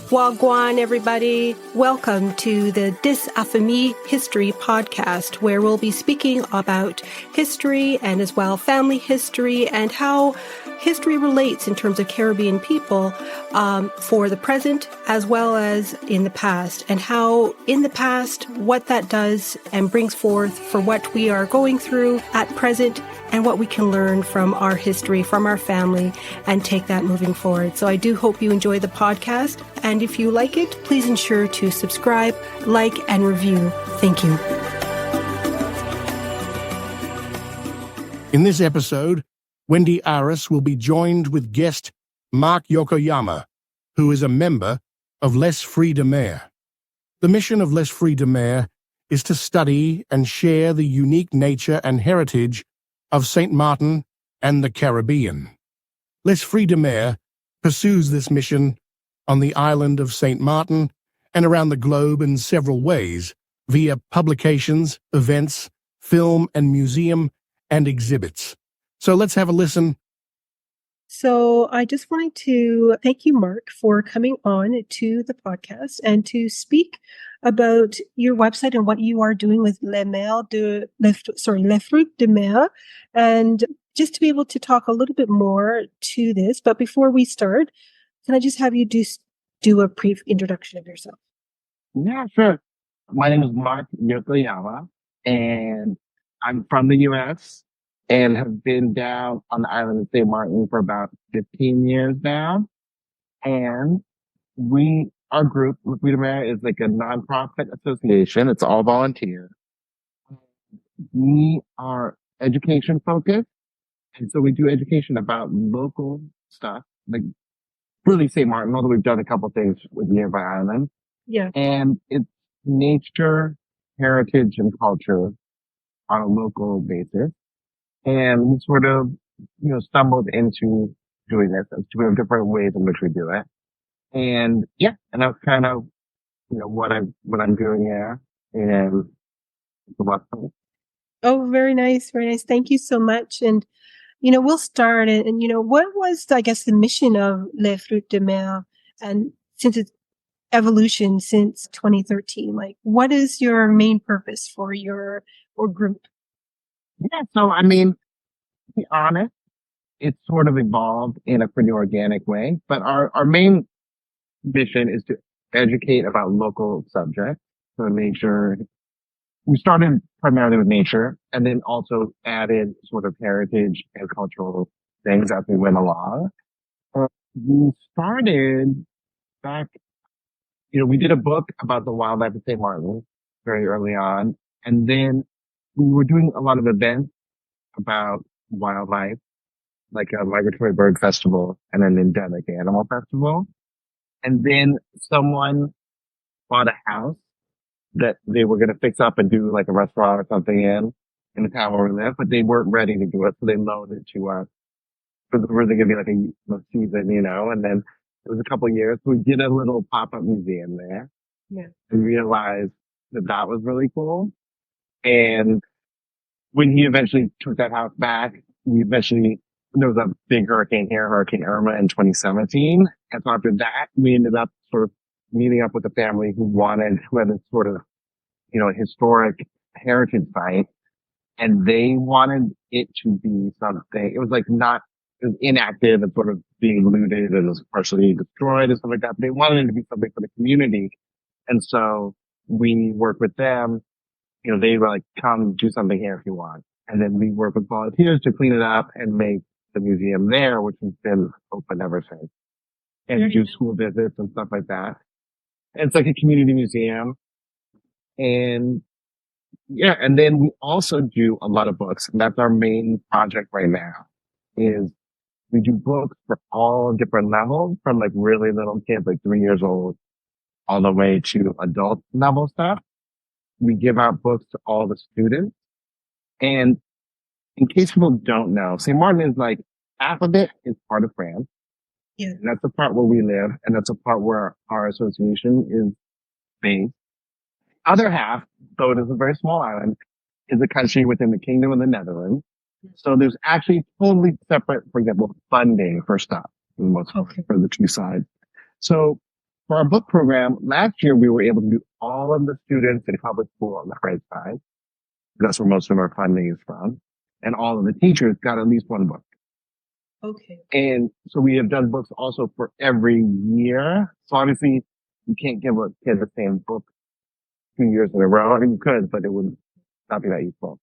Wagwan, everybody. Welcome to the Dis Affamie History podcast, where we'll be speaking about history and as well family history and how history relates in terms of Caribbean people for the present as well as in the past, and how in the past, what that does and brings forth for what we are going through at present and what we can learn from our history, from our family, and take that moving forward. So I do hope you enjoy the podcast. And if you like it, please ensure to subscribe, like, and review. Thank you. In this episode, Wendy Aris will be joined with guest Mark Yokoyama, who is a member of Les Fruits de Mer. The mission of Les Fruits de Mer is to study and share the unique nature and heritage of St. Martin and the Caribbean. Les Fruits de Mer pursues this mission on the island of St. Martin and around the globe in several ways, via publications, events, film and museum, and exhibits. So let's have a listen. So I just wanted to thank you, Mark, for coming on to the podcast and to speak about your website and what you are doing with Les Fruits de Mer, and just to be able to talk a little bit more to this. But before we start, can I just have you do a brief introduction of yourself? Yeah, sure. My name is Mark Yokoyama, and I'm from the U.S. and have been down on the island of St. Martin for about 15 years now. And our group, Fruits de Mer, is like a nonprofit association. It's all volunteer. We are education focused. And so we do education about local stuff, like really St. Martin, although we've done a couple things with nearby islands. Yeah. And it's nature, heritage, and culture on a local basis. And we sort of, stumbled into doing this. There's two different ways in which we do it. And yeah, and that's kind of, what I'm doing here. And the website. Oh, very nice. Very nice. Thank you so much. And, we'll start. And what was, I guess, the mission of Les Fruits de Mer? And since its evolution since 2013, like, what is your main purpose for your group? Yeah. So, to be honest, it's sort of evolved in a pretty organic way, but our main mission is to educate about local subjects. So nature, we started primarily with nature and then also added sort of heritage and cultural things as we went along. We started back, we did a book about the wildlife of St. Martin very early on. And then we were doing a lot of events about wildlife, like a migratory bird festival and an endemic animal festival. And then someone bought a house that they were going to fix up and do like a restaurant or something in the town where we live, but they weren't ready to do it. So they loaned it to us. It was really going to be like a season, and then it was a couple of years. So we did a little pop-up museum there. Yeah. And realized that was really cool. And when he eventually took that house back, there was a big hurricane here, Hurricane Irma in 2017. And so after that, we ended up sort of meeting up with a family who had this sort of, a historic heritage site. And they wanted it to be something. It was it was inactive and sort of being looted and was partially destroyed and stuff like that. But they wanted it to be something for the community. And so we worked with them. They were like, come do something here if you want. And then we work with volunteers to clean it up and make the museum there, which has been open ever since. And do school visits and stuff like that. And it's like a community museum. And yeah, and then we also do a lot of books. And that's our main project right now, is we do books for all different levels, from like really little kids, like 3 years old, all the way to adult level stuff. We give out books to all the students. And in case people don't know, St. Martin is like, half of it is part of France. Yeah. And that's the part where we live. And that's the part where our association is based. Other half, though it is a very small island, is a country within the Kingdom of the Netherlands. So there's actually totally separate, for example, funding for stuff for the most part, for the two sides. So for our book program, last year we were able to do all of the students in public school on the right side. That's where most of our funding is from. And all of the teachers got at least one book. Okay. And so we have done books also for every year. So obviously you can't give a kid the same book 2 years in a row. I mean, you could, but it would not be that useful.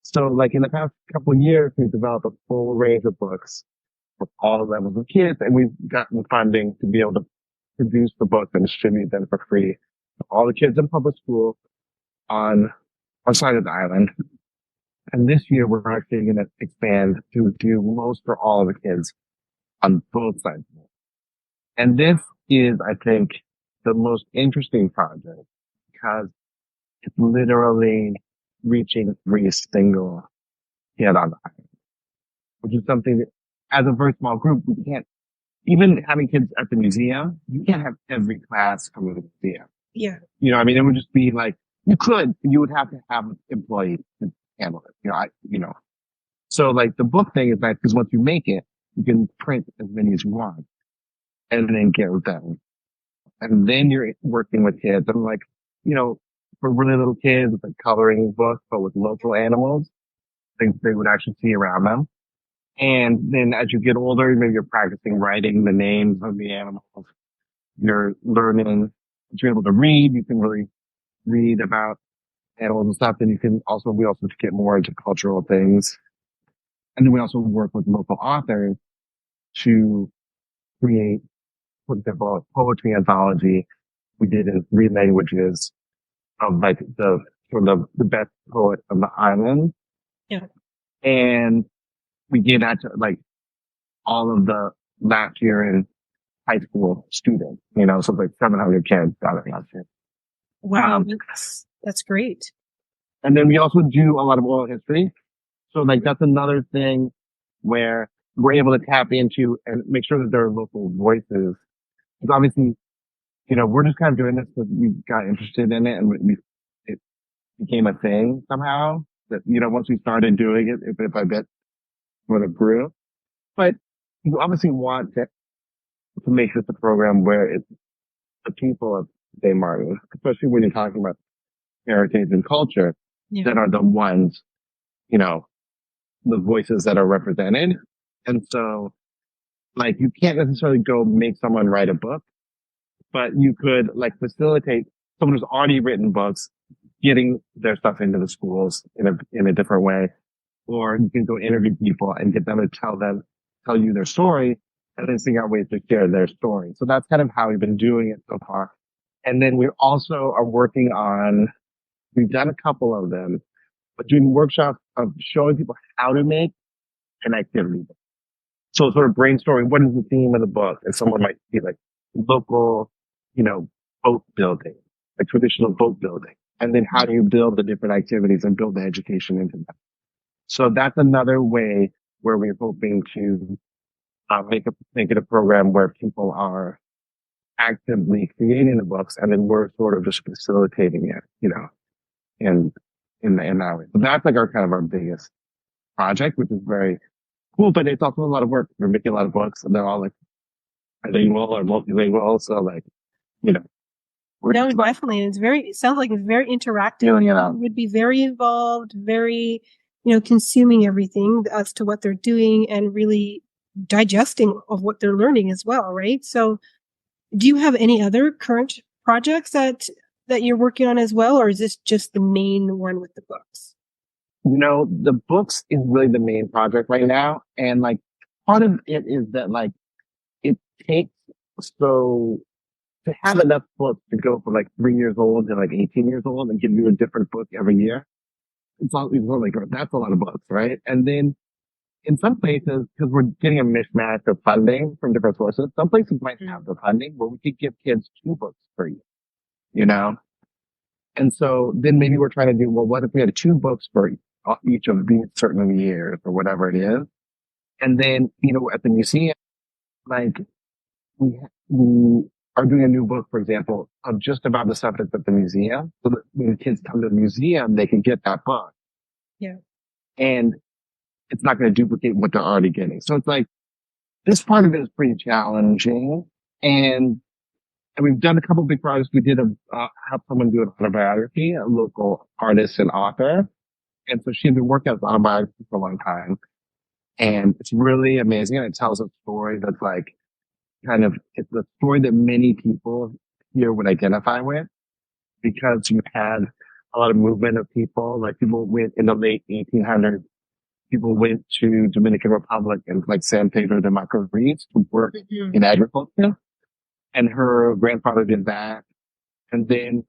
So like in the past couple of years, we've developed a full range of books for all levels of kids, and we've gotten funding to be able to produce the books and distribute them for free to all the kids in public school on our side of the island. And this year, we're actually going to expand to do most for all of the kids on both sides. And this is, I think, the most interesting project because it's literally reaching every single kid on the island, which is something that, as a very small group, we can't, even having kids at the museum, you can't have every class come to the museum. Yeah. You know, I mean, it would just be like, you would have to have employees to handle it. So like the book thing is nice because once you make it, you can print as many as you want and then get them. And then you're working with kids. And like, for really little kids, it's like coloring books, but with local animals, things they would actually see around them. And then as you get older, maybe you're practicing writing the names of the animals. You're learning, if you're able to read, you can really read about animals and stuff. And we also get more into cultural things. And then we also work with local authors to create, for example, a poetry anthology we did in 3 languages of like the best poet of the island. Yeah. And we gave that to like all of the last year in high school students, so like 700 kids got it last year. Wow. That's great. And then we also do a lot of oral history. So like that's another thing where we're able to tap into and make sure that there are local voices. Because obviously, we're just kind of doing this because we got interested in it and it became a thing somehow that, once we started doing it, bit by bit, sort of grew. But you obviously want to make this a program where it's the people of St. Martin, especially when you're talking about heritage and culture, that are the ones, the voices that are represented. And so, like, you can't necessarily go make someone write a book, but you could, like, facilitate someone who's already written books getting their stuff into the schools in a different way. Or you can go interview people and get them to tell you their story and then figure out ways to share their story. So that's kind of how we've been doing it so far. And then we also are working on, we've done a couple of them, but doing workshops of showing people how to make an activity book. So sort of brainstorming, what is the theme of the book? And someone might be like local, boat building, like traditional boat building. And then how do you build the different activities and build the education into them? So that's another way where we're hoping to make it a program where people are actively creating the books, and then we're sort of just facilitating it, in that way. So that's like our biggest project, which is very cool, but it's also a lot of work. We're making a lot of books, and they're all like bilingual or multilingual. So like, No, definitely. It sounds like it's very interactive. It would be very involved, very, consuming everything as to what they're doing and really digesting of what they're learning as well, right? So do you have any other current projects that you're working on as well, or is this just the main one with the books? The books is really the main project right now. And like part of it is that like it takes to have enough books to go from like 3 years old to like 18 years old and give you a different book every year. It's like, that's a lot of books, right? And then in some places, because we're getting a mishmash of funding from different sources, some places might have the funding where we could give kids 2 books per year, And so then maybe we're trying to do, well, what if we had 2 books for each of these certain years or whatever it is? And then, at the museum, like we are doing a new book, for example, of just about the subject at the museum. So that when kids come to the museum, they can get that book. Yeah. And it's not going to duplicate what they're already getting. So it's like, this part of it is pretty challenging. And And we've done a couple big projects. We did have someone do an autobiography, a local artist and author. And so she had been working on autobiography for a long time. And it's really amazing. And it tells a story that's like it's a story that many people here would identify with because you had a lot of movement of people, like people went in the late 1800s, people went to Dominican Republic and like San Pedro de Macorís to work in agriculture. And her grandfather did that. And then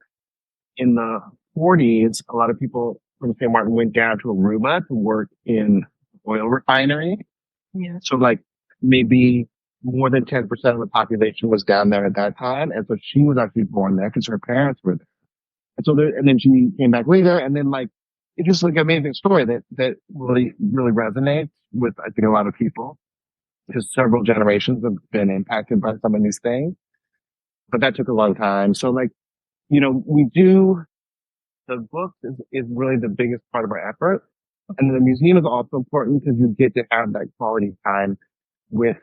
in the 40s, a lot of people from St. Martin went down to Aruba to work in oil refinery. Yeah. So like maybe more than 10% of the population was down there at that time. And so she was actually born there because her parents were there. And so and then she came back later. And then like, it's just like an amazing story that really, really resonates with, I think, a lot of people because several generations have been impacted by some of these things. But that took a long time. So like, the book is really the biggest part of our effort. And the museum is also important because you get to have that quality time with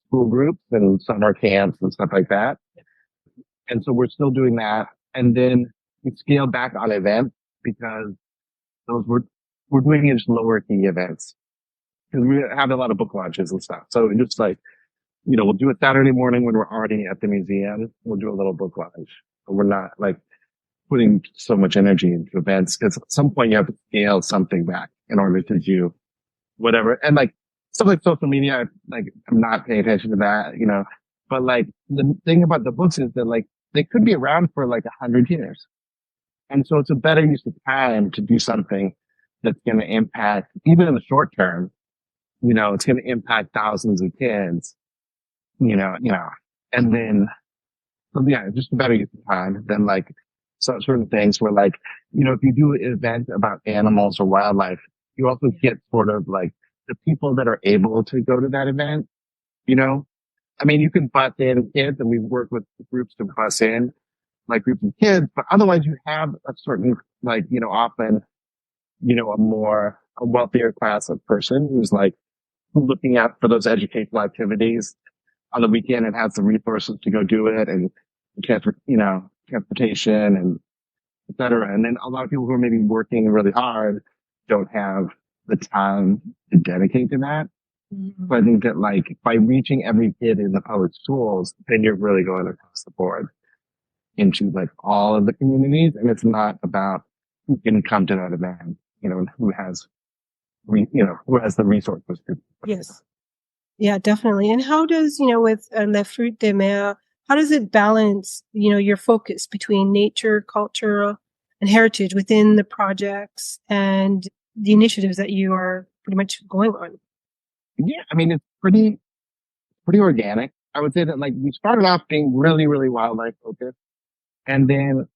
school groups and summer camps and stuff like that. And so we're still doing that. And then we scaled back on events because we're doing it just lower key events because we have a lot of book launches and stuff. So it's just like, we'll do it Saturday morning when we're already at the museum. We'll do a little book launch. But we're not like putting so much energy into events because at some point you have to scale something back in order to do whatever. And like stuff like social media, I'm not paying attention to that, but like the thing about the books is that like they could be around for like 100 years. And so it's a better use of time to do something that's going to impact, even in the short term, it's going to impact thousands of kids, and then, so yeah, just a better use of time than like certain things where like, if you do an event about animals or wildlife, you also get sort of like the people that are able to go to that event, I mean, you can bus in kids and we work with groups to bus in like groups of kids, but otherwise you have a certain like, often, a wealthier class of person who's like looking out for those educational activities on the weekend and has the resources to go do it and transportation and et cetera. And then a lot of people who are maybe working really hard don't have the time to dedicate to that. Mm-hmm. So I think that like by reaching every kid in the public schools, then you're really going across the board into like all of the communities. And it's not about who can come to that event, who has the resources. Yes. Yeah, definitely. And how does, with Le Fruits de Mer, how does it balance, your focus between nature, culture, and heritage within the projects and the initiatives that you are pretty much going on? Yeah, I mean, it's pretty organic. I would say that like we started off being really, really wildlife focused. And then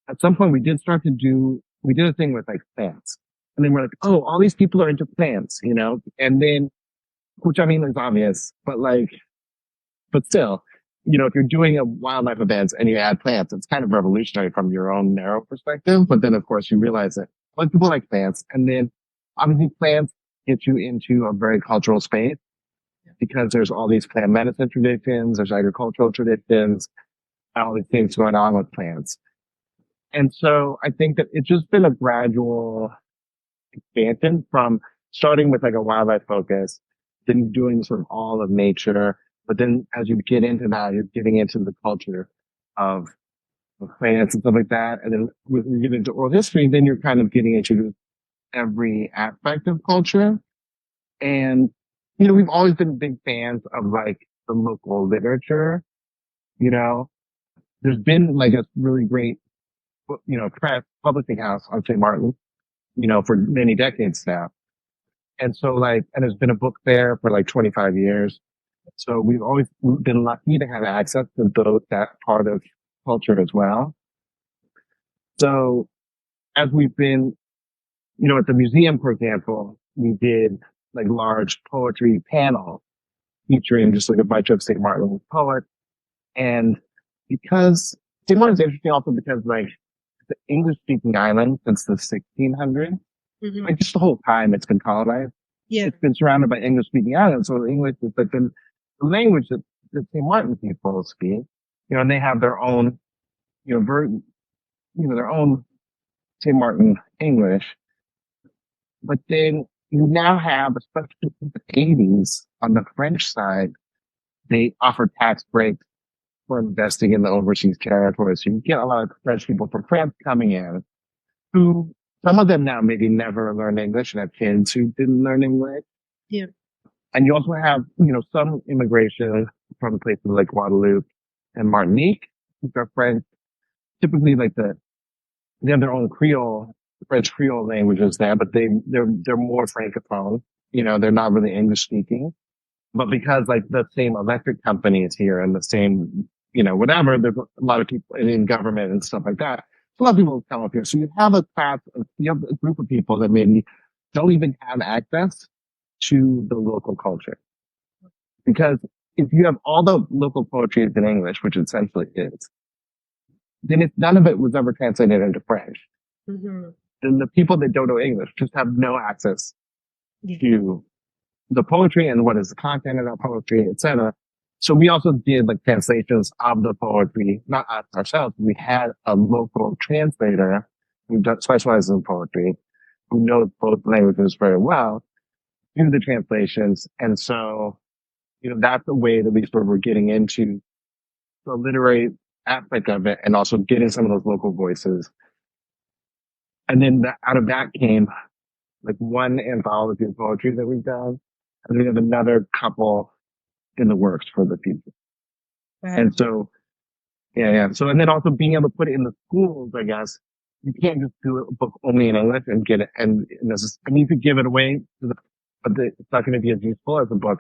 at some point we did a thing with like plants. And then we're like, oh, all these people are into plants, and then, which I mean is obvious, but still, if you're doing a wildlife event and you add plants, it's kind of revolutionary from your own narrow perspective. But then of course you realize that most people like plants. And then obviously plants get you into a very cultural space because there's all these plant medicine traditions, there's agricultural traditions, all these things going on with plants. And so I think that it's just been a gradual expansion from starting with like a wildlife focus, then doing sort of all of nature. But then as you get into that, you're getting into the culture of plants and stuff like that. And then when you get into oral history, then you're kind of getting into every aspect of culture. And, we've always been big fans of like the local literature, There's been like a really great, publishing house on St. Martin, for many decades now. And so and there's been a book fair for like 25 years. So we've always been lucky to have access to that part of culture as well. So as we've been, at the museum, for example, we did like large poetry panels featuring just like a bunch of St. Martin poets. And because St. Martin's interesting also because like the English speaking island since the 1600s, like just the whole time it's been colonized. Yeah. It's been surrounded by English speaking islands. So English has been the language that St. Martin people speak. and they have their own, their own St. Martin English. But then you now have, especially in the 80s, on the French side, they offer tax breaks for investing in the overseas territories. So you get a lot of French people from France coming in who, some of them now maybe never learned English and have kids who didn't learn English. Yeah. And you also have, some immigration from places like Guadeloupe and Martinique, which are French, typically they have their own Creole, French Creole languages there, but they're more Francophone. They're not really English speaking. But because like the same electric company is here and the same, whatever, there's a lot of people in government and stuff like that. So a lot of people come up here. So you have you have a group of people that maybe don't even have access to the local culture. Because if you have all the local poetry is in English, which essentially is, then if none of it was ever translated into French, then the people that don't know English just have no access to the poetry and what is the content of that poetry, etc. So we also did like translations of the poetry, not us ourselves. We had a local translator who specializes in poetry, who knows both languages very well, do the translations. And so, that's the way that we sort of were getting into the literary aspect of it and also getting some of those local voices. And then out of that came like one anthology of poetry that we've done. And we have another couple in the works for the future. Wow. And so, yeah. So, and then also being able to put it in the schools, I guess, you can't just do a book only in English and get it. And you could give it away, but it's not going to be as useful as a book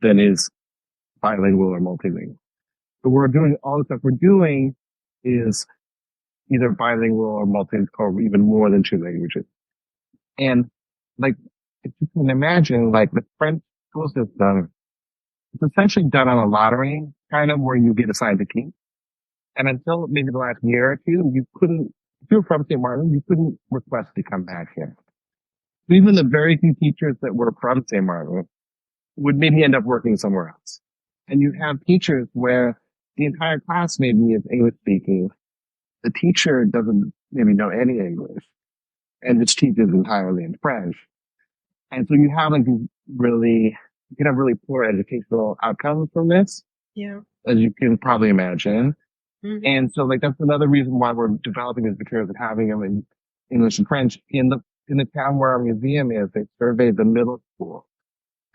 that is bilingual or multilingual. So all the stuff we're doing is either bilingual or or even more than two languages. And like, if you can imagine, like the French school system, it's essentially done on a lottery, kind of where you get assigned a team. And until maybe the last year or two, if you were from St. Martin, you couldn't request to come back here. So even the very few teachers that were from St. Martin would maybe end up working somewhere else. And you have teachers where the entire class maybe is English speaking. The teacher doesn't maybe know any English and just teaches entirely in French. And so you have like you can have really poor educational outcomes from this. Yeah. As you can probably imagine. Mm-hmm. And so like that's another reason why we're developing these materials and having them in English and French. In the town where our museum is, they surveyed the middle school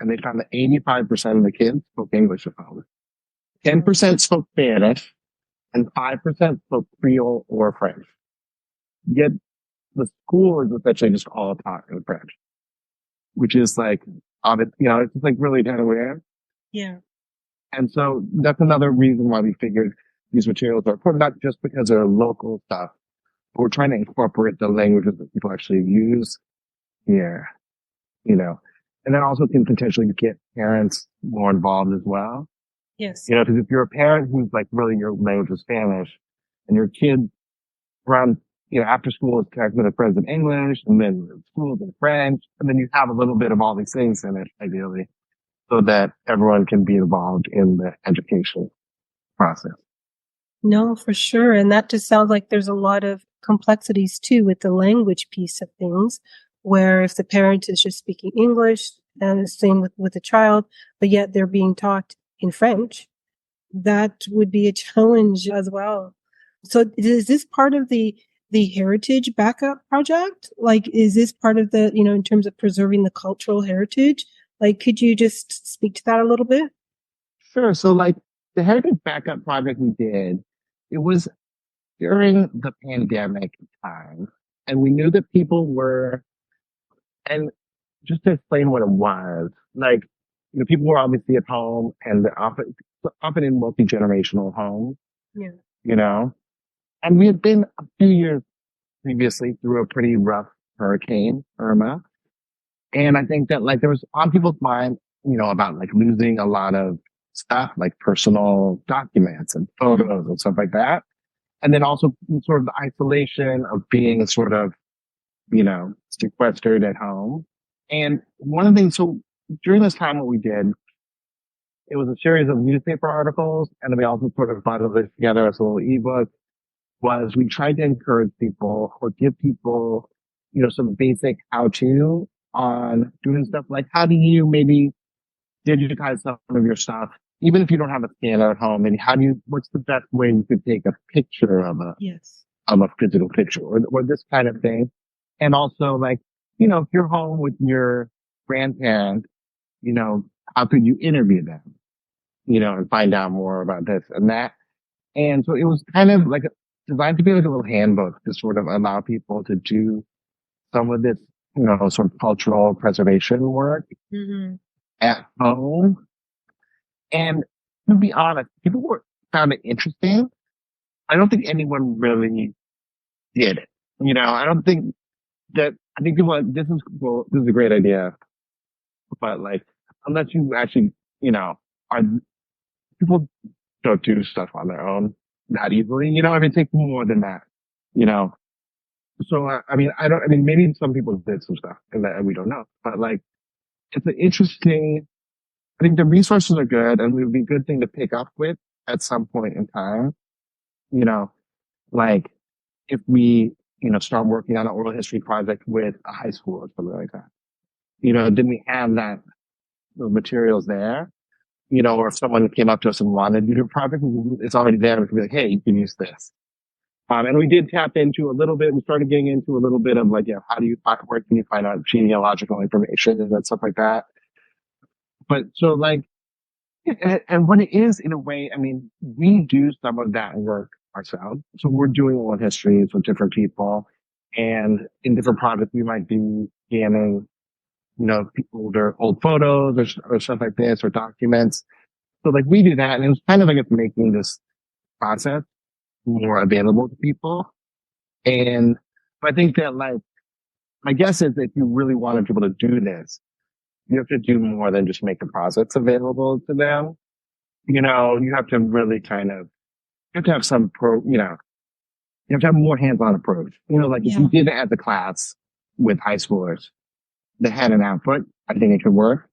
and they found that 85% of the kids spoke English at home. 10% spoke Spanish and 5% spoke Creole or French. Yet the school is essentially just all taught in French, which is like, it's just like really kind of weird. Yeah. And so that's another reason why we figured these materials are important, not just because they're local stuff, but we're trying to incorporate the languages that people actually use here, and then also can potentially get parents more involved as well. Yes. Because if you're a parent who's like really your language is Spanish and your kid around, after school is connected with friends in English and then schools in French, and then you have a little bit of all these things in it, ideally, so that everyone can be involved in the education process. No, for sure. And that just sounds like there's a lot of complexities too with the language piece of things, where if the parent is just speaking English and the same with the child, but yet they're being taught in French, that would be a challenge as well. So is this part of the heritage backup project? Like, is this part of the, in terms of preserving the cultural heritage? Like, could you just speak to that a little bit? Sure. So like the heritage backup project we did, it was during the pandemic time, and we knew that people were, and just to explain what it was, like, people were obviously at home and they're often in multi-generational homes. Yeah. And we had been a few years previously through a pretty rough hurricane, Irma. And I think that like there was on people's mind, about like losing a lot of stuff, like personal documents and photos and stuff like that. And then also sort of the isolation of being sort of, sequestered at home. And one of the things, so during this time, what we did it was a series of newspaper articles, and then we also sort of bundled this together as a little ebook. Was we tried to encourage people or give people, some basic how to on doing stuff like how do you maybe digitize some of your stuff, even if you don't have a scanner at home, and what's the best way you could take a picture Yes. of a physical picture or this kind of thing. And also like, if you're home with your grandparent, how could you interview them, and find out more about this and that. And so it was kind of like designed to be like a little handbook to sort of allow people to do some of this, sort of cultural preservation work at home. And to be honest, found it interesting. I don't think anyone really did it. I don't think I think people like, this is a great idea. But like, unless you actually, are, people don't do stuff on their own that easily. If it takes more than that, you know. So, I mean, maybe some people did some stuff and that we don't know, but like, it's an interesting, I think the resources are good and it would be a good thing to pick up with at some point in time, like if we, start working on an oral history project with a high school or something like that, then we have those materials there, or if someone came up to us and wanted to do a project, it's already there. We can be like, hey, you can use this. And we did tap into a little bit. We started getting into a little bit of like, where can you find out genealogical information and stuff like that. But so like, and what it is in a way, I mean, we do some of that work ourselves. So we're doing oral histories with different people, and in different projects, we might be scanning, their old photos or stuff like this or documents. So like we do that, and it was kind of like it's making this process more available to people. And I think that like, my guess is if you really wanted people to do this, you have to do more than just make the process available to them. You have to really you have to have some you have to have a more hands-on approach. Like if you did it at the class with high schoolers that had an output, I think it could work.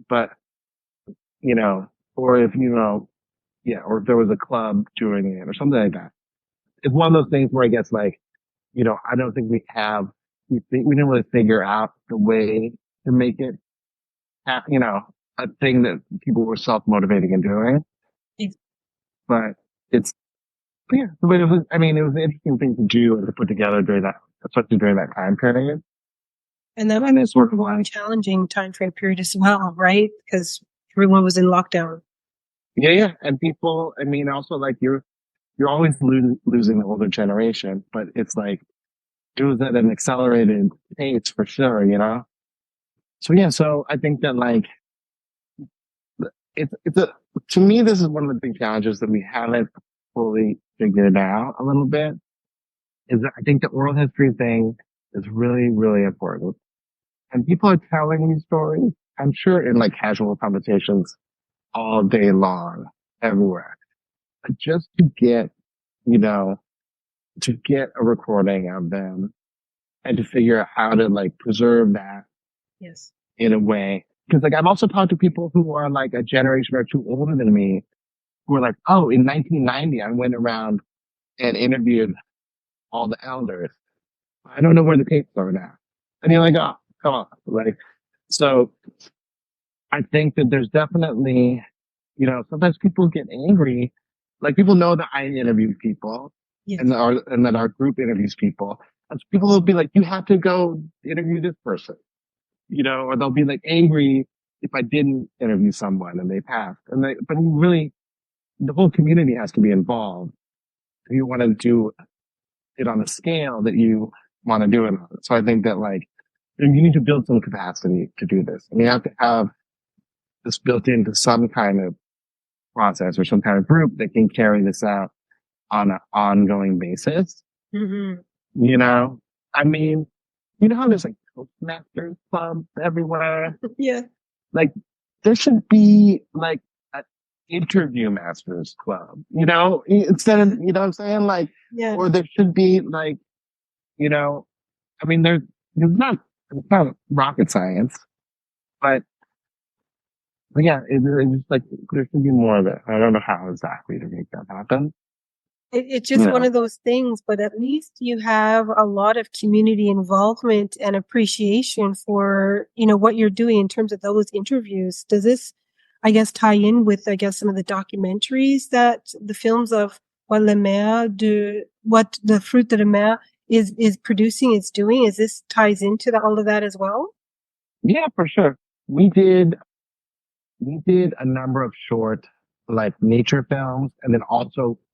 But, or if, or if there was a club doing it or something like that. It's one of those things where I guess like, I don't think we didn't really figure out the way to make it, a thing that people were self-motivating and doing. But it was an interesting thing to do and to put together especially during that time period. And that might be sort of a challenging time frame period as well, right? Because everyone was in lockdown. Yeah. And people, also like you're always losing the older generation, but it's like, it was at an accelerated pace for sure, So I think that like, to me, this is one of the big challenges that we haven't fully figured out a little bit, is that I think the oral history thing is really, really important. And people are telling these stories, I'm sure in like casual conversations all day long, everywhere. But just to get, a recording of them and to figure out how to like preserve that in a way. Because like I've also talked to people who are like a generation or two older than me who are like, oh, in 1990, I went around and interviewed all the elders. I don't know where the tapes are now. And you're like, oh, come on. Like, so I think that there's definitely, sometimes people get angry. Like people know that I interview people and that our group interviews people. And people will be like, you have to go interview this person, or they'll be like angry if I didn't interview someone and they passed. But really, the whole community has to be involved. If you want to do it on a scale that you want to do it on. So I think that like, you need to build some capacity to do this. And you have to have this built into some kind of process or some kind of group that can carry this out on an ongoing basis. Mm-hmm. How there's like Toastmasters clubs everywhere? Yeah. Like there should be like an interview masters club, instead of, what I'm saying? Like, or there should be like, it's not rocket science, but But yeah, it's just like, there should be more of it. I don't know how exactly to make that happen. It's You just one know, of those things, but at least you have a lot of community involvement and appreciation for, what you're doing in terms of those interviews. Does this, I guess, tie in with, I guess, some of the documentaries that the films of what the Fruit de Mer is producing, is doing? Is this ties into all of that as well? yeah, for sure. We did a number of short, like nature films, and then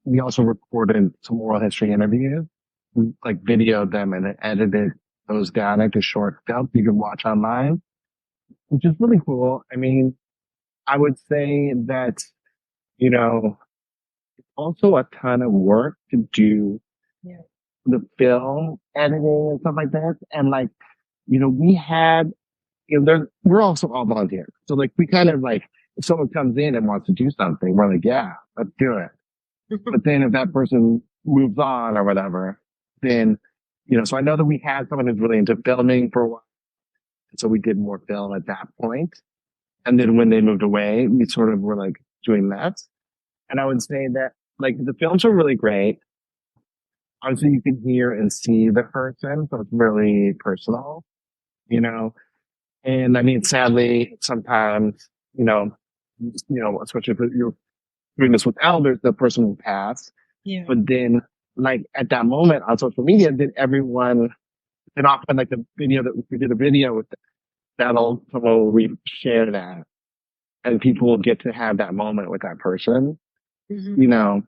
we also recorded some oral history interviews. We like videoed them and then edited those down into short films you can watch online, which is really cool. I mean, I would say that, you know, also a ton of work to do Yeah. the film editing and stuff like that. And like, we had, we're also all volunteers. So like, we kind of like, if someone comes in and wants to do something, we're like, yeah, let's do it. But then if that person moves on or whatever, then, so I know that we had someone who's really into filming for a while. And so we did more film at that point. And then when they moved away, we sort of were like doing that. And I would say that like the films are really great. Obviously you can hear and see the person. So it's really personal, you know, and I mean, sadly, sometimes, especially if you're doing this with elders, the person will pass. Yeah. But then, like at that moment on social media, then often like the video that we did a video with someone will share that, and people will get to have that moment with that person, Mm-hmm.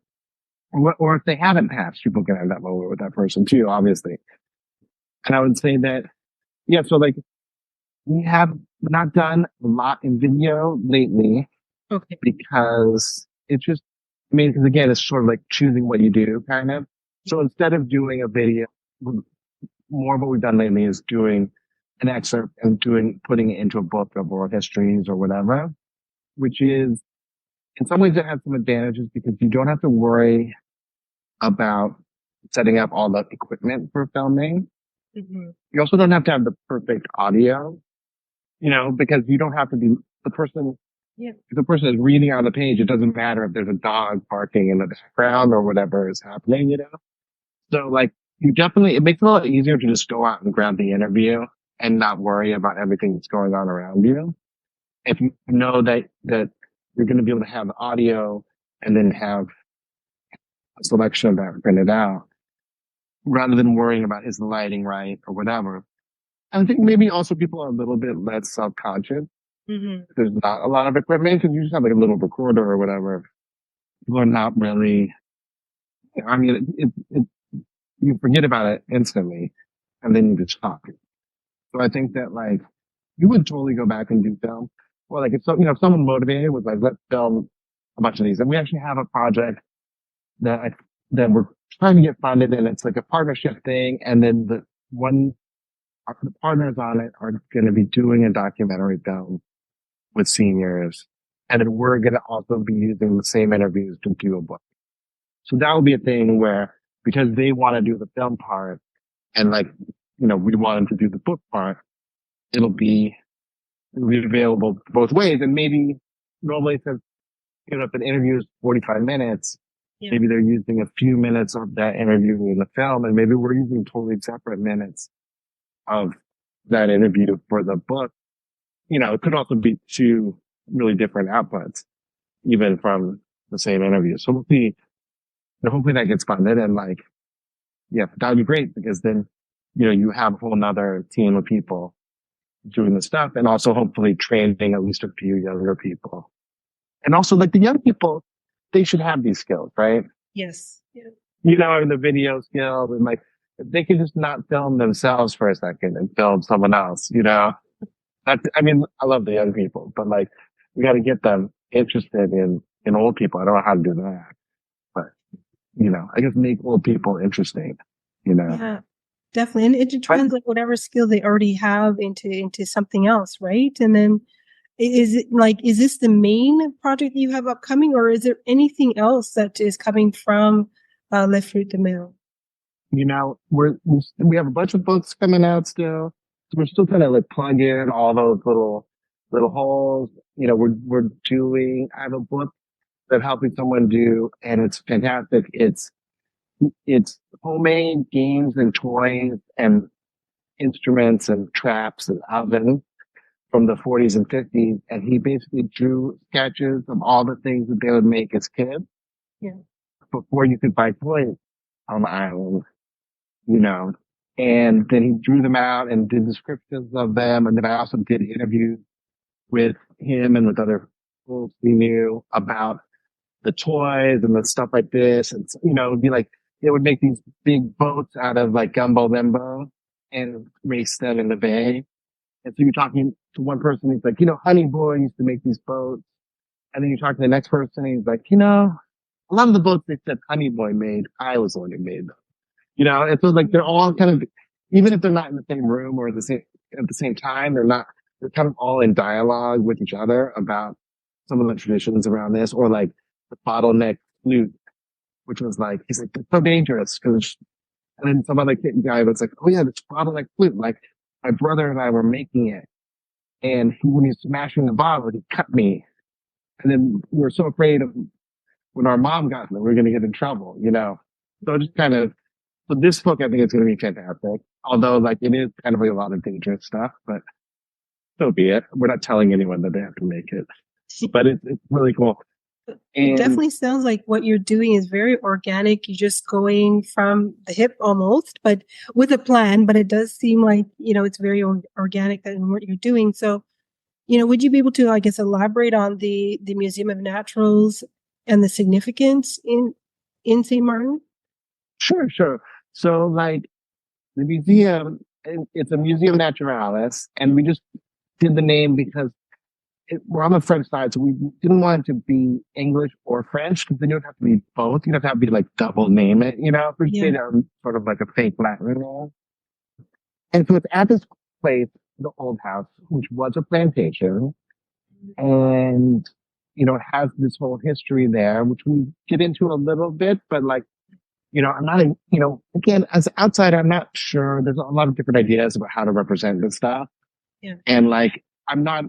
or if they haven't passed, people can have that moment with that person too, obviously. And I would say that, yeah, so like we have not done a lot in video lately Okay. because it's just, I mean, because again, it's sort of like choosing what you do, kind of. So instead of doing a video, more of what we've done lately is doing an excerpt and putting it into a book of oral histories or whatever, which is in some ways it has some advantages because you don't have to worry about setting up all the equipment for filming. Mm-hmm. You also don't have to have the perfect audio, because you don't have to be the person. Yeah. If the person is reading on the page, it doesn't matter if there's a dog barking in the background or whatever is happening, So like it makes it a lot easier to just go out and grab the interview and not worry about everything that's going on around you. If you know that you're going to be able to have the audio and then have a selection of that printed out rather than worrying about is the lighting right or whatever. I think maybe also people are a little bit less self-conscious. Mm-hmm. There's not a lot of equipment because you just have like a little recorder or whatever. People are not really, I mean, you forget about it instantly and then you just talk. So I think that like you would totally go back and do film. Or like if if someone motivated was like, let's film a bunch of these. And we actually have a project that we're trying to get funded and it's like a partnership thing. And then the partners on it are going to be doing a documentary film with seniors. And then we're going to also be using the same interviews to do a book. So that will be a thing where, because they want to do the film part and like, we want them to do the book part, it'll be available both ways. And maybe normally since, if an interview is 45 minutes, Yeah. maybe they're using a few minutes of that interview in the film and maybe we're using totally separate minutes of that interview for the book. It could also be two really different outputs, even from the same interview. So we'll see. Hopefully that gets funded and like, yeah, that would be great because then, you have a whole nother team of people doing the stuff and also hopefully training at least a few younger people. And also like the young people, they should have these skills, right? Yes. Yeah. And the video skills and like, if they could just not film themselves for a second and film someone else, I mean, I love the young people, but like, we got to get them interested in old people. I don't know how to do that, but I guess make old people interesting, Yeah, definitely. And it translate whatever skill they already have into something else, right? And then is this the main project you have upcoming, or is there anything else that is coming from Le Fruit de Mer? We have a bunch of books coming out still. So we're still trying to like plug in all those little little holes. We're doing, I have a book that I'm helping someone do, and it's fantastic. It's homemade games and toys and instruments and traps and ovens from the 40s and 50s. And he basically drew sketches of all the things that they would make as kids Yeah. before you could buy toys on the island, you know. And then he drew them out and did descriptions of them. And then I also did interviews with him and with other folks we knew about the toys and the stuff like this. And, it'd be like, they would make these big boats out of like gumbo limbo and race them in the bay. And so you're talking to one person, he's like, Honey Boy used to make these boats. And then you talk to the next person, and he's like, a lot of the boats they said Honey Boy made, I was the one who made them. And so like they're all kind of, even if they're not in the same room or at the same time, they're kind of all in dialogue with each other about some of the traditions around this, or like the bottleneck flute, which was like, he's like, it's so dangerous because, and then some other guy was like, oh yeah, this bottleneck flute, like my brother and I were making it. And when he was smashing the bottle, he cut me. And then we were so afraid of when our mom got there, we were going to get in trouble, So just kind of, so this book, I think it's going to be fantastic. Although, like, it is kind of like a lot of dangerous stuff, but so be it. We're not telling anyone that they have to make it, but it's really cool. It definitely sounds like what you're doing is very organic. You're just going from the hip almost, but with a plan. But it does seem like, it's very organic in what you're doing. So, would you be able to, I guess, elaborate on the Museum of Naturals and the significance in St. Martin? Sure. So, like, the museum, it's a Museum Naturalis, and we just did the name because we're on the French side, so we didn't want it to be English or French, because then you would have to be both. You'd have to be like double name it, We did sort of like a fake Latin role. And so it's at this place, the old house, which was a plantation, and it has this whole history there, which we get into a little bit, but like, I'm not, again, as an outsider, I'm not sure. There's a lot of different ideas about how to represent this stuff. Yeah. And like, I'm not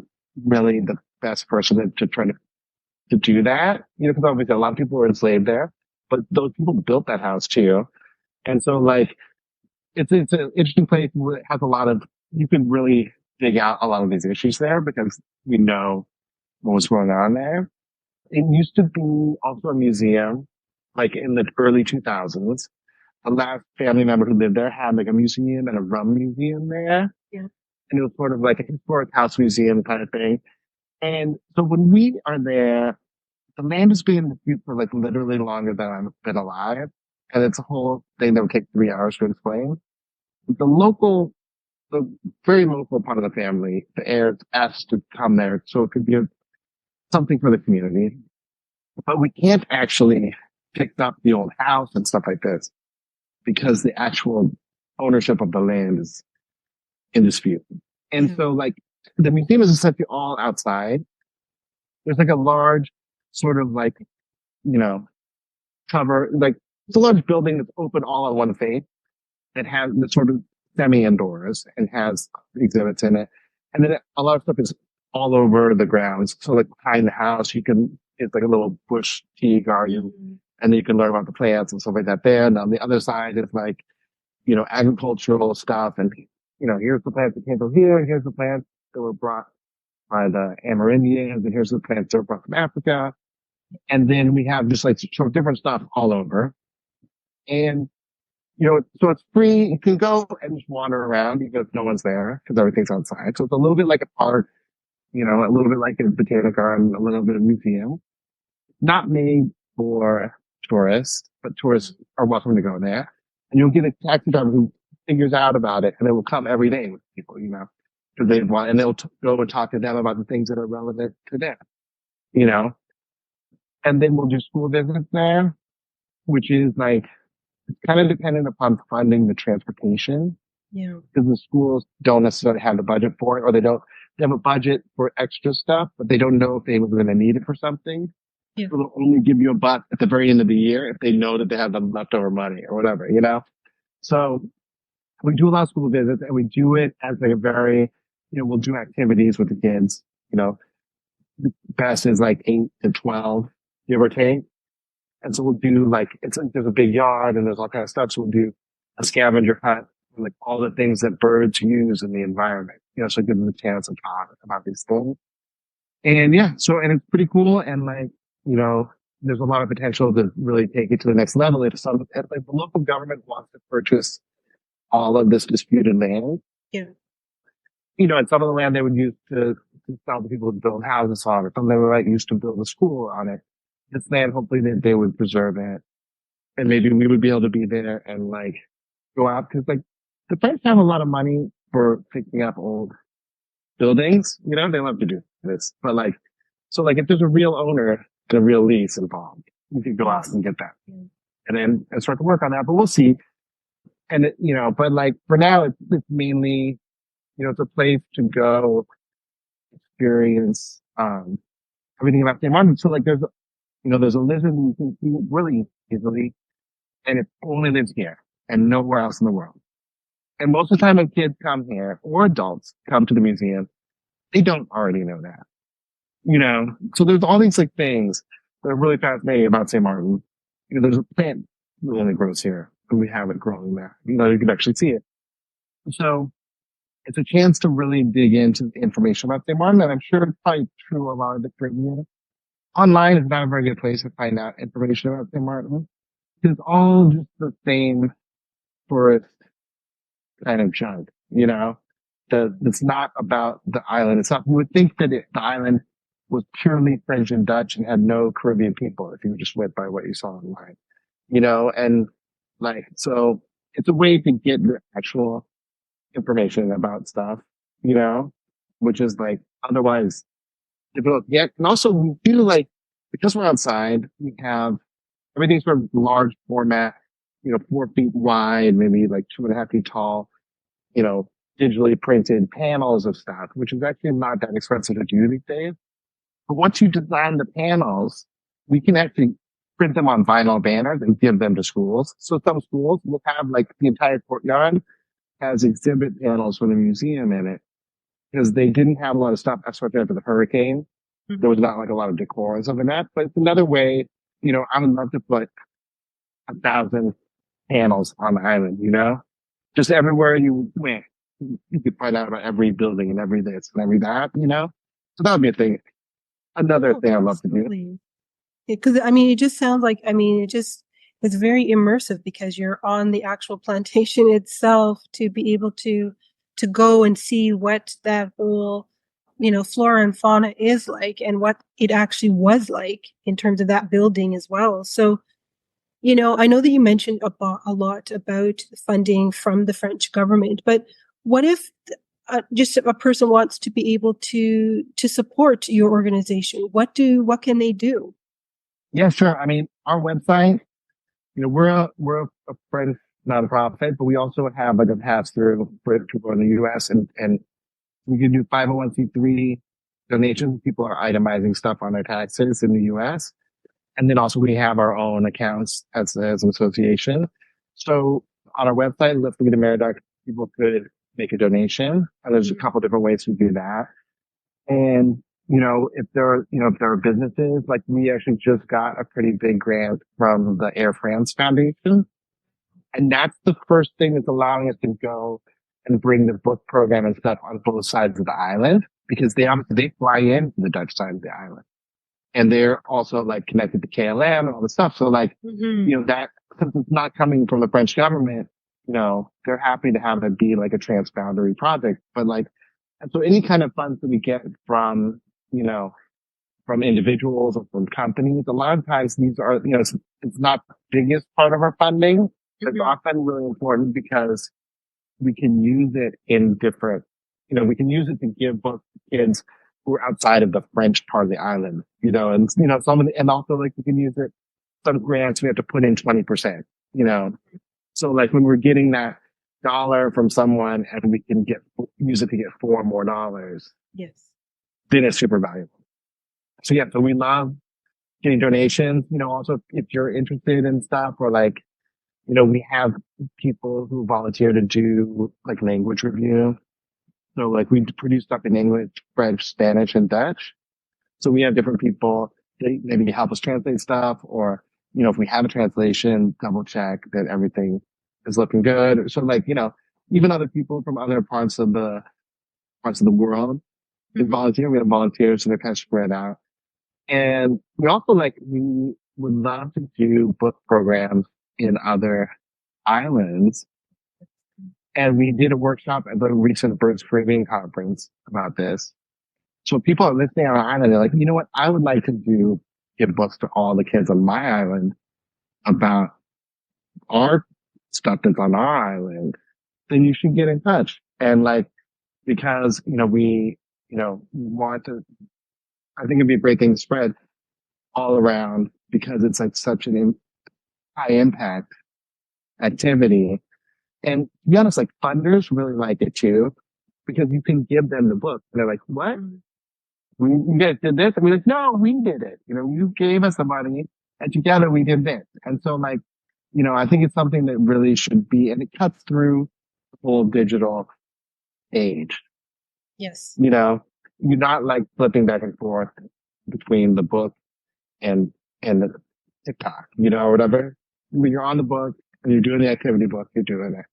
really the best person to try to do that, because obviously a lot of people were enslaved there, but those people built that house too. And so like, it's an interesting place where it has a lot of, you can really dig out a lot of these issues there because we know what was going on there. It used to be also a museum, like in the early 2000s. The last family member who lived there had like a museum and a rum museum there. Yeah. And it was sort of like a historic house museum kind of thing. And so when we are there, the land has been in dispute for like literally longer than I've been alive. And it's a whole thing that would take 3 hours to explain. The very local part of the family, the heirs asked to come there so it could be something for the community. But we can't actually pick up the old house and stuff like this because the actual ownership of the land is in dispute. And so like the museum is essentially all outside. There's like a large sort of like, cover, like it's a large building that's open all on one face that has the sort of semi-indoors and has exhibits in it. And then a lot of stuff is all over the grounds. So like behind the house, it's like a little bush tea garden, and then you can learn about the plants and stuff like that there. And on the other side is like, agricultural stuff. And, here's the plants that came from here, and here's the plants that were brought by the Amerindians, and here's the plants that were brought from Africa. And then we have just like sort of different stuff all over. And, so it's free. You can go and just wander around even if no one's there because everything's outside. So it's a little bit like a park, a little bit like a botanic garden, a little bit of museum. Not made for tourists, but tourists are welcome to go there. And you'll get a taxi driver who figures out about it, and they will come every day with people, because they want, and they'll go and talk to them about the things that are relevant to them, And then we'll do school visits there, which is like, it's kind of dependent upon funding the transportation. Yeah. Because the schools don't necessarily have the budget for it, or they have a budget for extra stuff, but they don't know if they were going to need it for something. Yeah. So they'll only give you a buck at the very end of the year if they know that they have the leftover money or whatever, So we do a lot of school visits, and we do it as a very, we'll do activities with the kids best is like 8 to 12, give or take. And so we'll do like, there's a big yard and there's all kinds of stuff. So we'll do a scavenger hunt, and like all the things that birds use in the environment, so it gives them a chance to talk about these things. And yeah, and it's pretty cool. And like, there's a lot of potential to really take it to the next level. If like the local government wants to purchase all of this disputed land, Yeah. And some of the land they would use to sell to people to build houses on, or some they would use to build a school on it. This land, hopefully they would preserve it. And maybe we would be able to be there and like go out, because like the French have a lot of money for picking up old buildings. They love to do this, but like, so like if there's a real owner and a real lease involved, we could go out and get that and start to work on that, but we'll see. And but like for now, it's mainly, it's a place to go experience, everything about St. Martin. So like there's a lizard you can see really easily, and it only lives here and nowhere else in the world. And most of the time when kids come here or adults come to the museum, they don't already know that, So there's all these like things that are really fascinating about St. Martin. There's a plant that only grows here, and we have it growing there. You can actually see it. So it's a chance to really dig into the information about St. Martin, and I'm sure it's probably true a lot of the Caribbean. Online is not a very good place to find out information about St. Martin. It's all just the same tourist kind of junk, It's not about the island. It's not, you would think that the island was purely French and Dutch and had no Caribbean people if you just went by what you saw online, and like, so it's a way to get the actual information about stuff, which is like otherwise difficult. Yeah. And also we do like, because we're outside, we have everything's sort of large format, 4 feet wide, maybe like 2.5 feet tall, digitally printed panels of stuff, which is actually not that expensive to do these days. But once you design the panels, we can actually print them on vinyl banners and give them to schools. So some schools will have like the entire courtyard has exhibit panels for the museum in it, because they didn't have a lot of stuff, especially after the hurricane. Mm-hmm. There was not like a lot of decor and stuff like that. But it's another way, I would love to put 1,000 panels on the island, just everywhere you went, you could find out about every building and every this and every that, So that would be a thing. Another thing I'd love to do. Because it just sounds like, it's very immersive, because you're on the actual plantation itself, to be able to go and see what that whole, flora and fauna is like, and what it actually was like in terms of that building as well. So, I know that you mentioned a lot about funding from the French government, but what if just a person wants to be able to support your organization? What can they do? Yeah, sure. Our website, we're a French nonprofit, but we also have like a pass through for people in the U.S. and we can do 501c3 donations. People are itemizing stuff on their taxes in the U.S. And then also we have our own accounts as an association. So on our website, fruitsdemer.com, people could make a donation. And there's a couple different ways to do that. And, if there are businesses, like we actually just got a pretty big grant from the Air France Foundation. And that's the first thing that's allowing us to go and bring the book program and stuff on both sides of the island, because they fly in from the Dutch side of the island. And they're also like connected to KLM and all this stuff. So like, that, since it's not coming from the French government, they're happy to have it be like a transboundary project. But like, and so any kind of funds that we get from, from individuals or from companies, a lot of times these are, it's not the biggest part of our funding. It's often really important because we can use it in different, we can use it to give books to kids who are outside of the French part of the island, and, and also like we can use it, some grants we have to put in 20%, So like when we're getting that dollar from someone and we can use it to get $4 more. Yes. Then it's super valuable. So yeah, so we love getting donations, also if you're interested in stuff, or like, we have people who volunteer to do like language review. So like we produce stuff in English, French, Spanish, and Dutch. So we have different people. They maybe help us translate stuff, or, if we have a translation, double check that everything is looking good. So like, even other people from other parts of the world, they volunteer. We have volunteers, so they're kind of spread out. And we also we would love to do book programs in other islands. And we did a workshop at the recent Birds Caribbean conference about this. So people are listening on an island. They're like, you know what? I would like to give books to all the kids on my island about our stuff that's on our island. Then you should get in touch. And because, we want to, I think it'd be a great thing to spread all around because it's such an high impact activity. And to be honest, funders really like it too, because you can give them the book. And they're like, what? You guys did this? And we're like, no, we did it. You gave us the money and together we did this. And so I think it's something that really should be, and it cuts through the whole digital age. Yes. You're not flipping back and forth between the book and the TikTok, or whatever. When you're on the book and you're doing the activity book, you're doing it.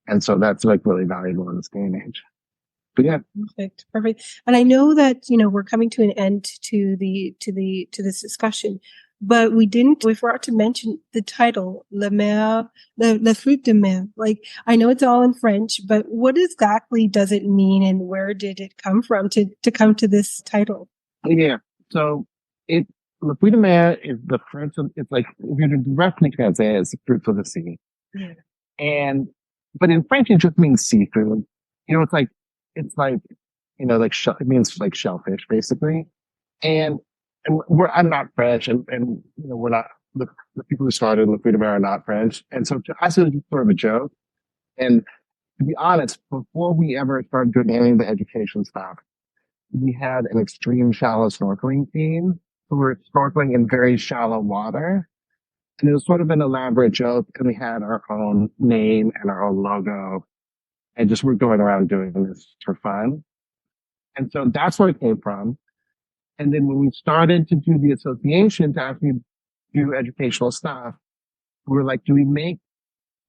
And so that's really valuable in this day and age. But yeah. Perfect. And I know that, we're coming to an end to this discussion, but we forgot to mention the title, La Mer, Le Fruits de Mer. I know it's all in French, but what exactly does it mean and where did it come from to come to this title? Yeah. So Le Fruits de Mer is the fruits of, it's if you're directly translate, it's the fruits of the sea. Yeah. But in French, it just means seafood. It means shellfish, basically. And I'm not French, and we're not, the people who started Le Fruits de Mer are not French. And so to us, it was just sort of a joke. And to be honest, before we ever started doing any of the education stuff, we had an extreme shallow snorkeling team who were snorkeling in very shallow water. And it was sort of an elaborate joke, and we had our own name and our own logo. And just we're going around doing this for fun. And so that's where it came from. And then when we started to do the association to actually do educational stuff, we were like, do we make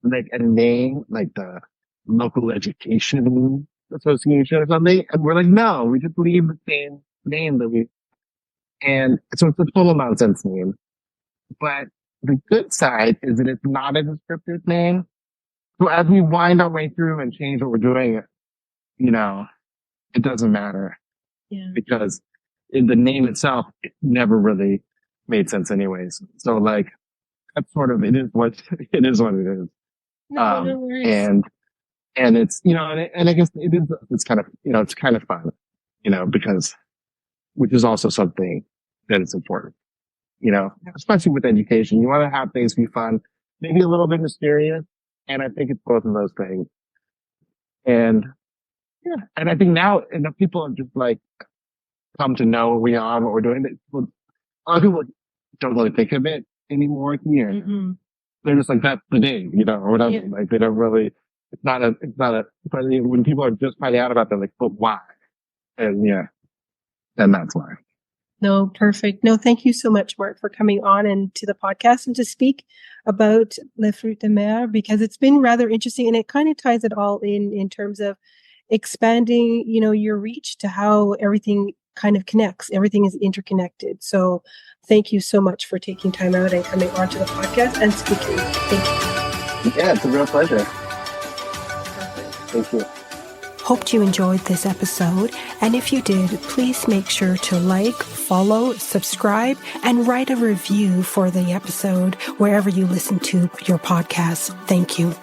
a name like the local education association or something? And we're like, no, we just leave the same name and so it's a total nonsense name. But the good side is that it's not a descriptive name. So as we wind our way through and change what we're doing, it doesn't matter. Yeah. Because in the name itself, it never really made sense anyways. So that's sort of, it is what it is. No worries. And it's, and I guess it's kind of, it's kind of fun, because, which is also something that is important, especially with education. You want to have things be fun, maybe a little bit mysterious. And I think it's both of those things. And yeah, and I think now enough people have just come to know what we're doing. A lot of people don't really think of it anymore here. Mm-hmm. They're just that's the day, or whatever. Yeah. They don't really, but when people are just finding out about it, but why? And yeah, and that's why. No, perfect. No, thank you so much, Mark, for coming on and to the podcast and to speak about Le Fruits de Mer, because it's been rather interesting and it kind of ties it all in terms of expanding, your reach to how everything kind of connects. Everything is interconnected. So thank you so much for taking time out and coming onto the podcast and speaking. Thank you. Yeah, it's a real pleasure. Thank you. Hoped you enjoyed this episode, and if you did, please make sure to follow, subscribe, and write a review for the episode wherever you listen to your podcast. Thank you.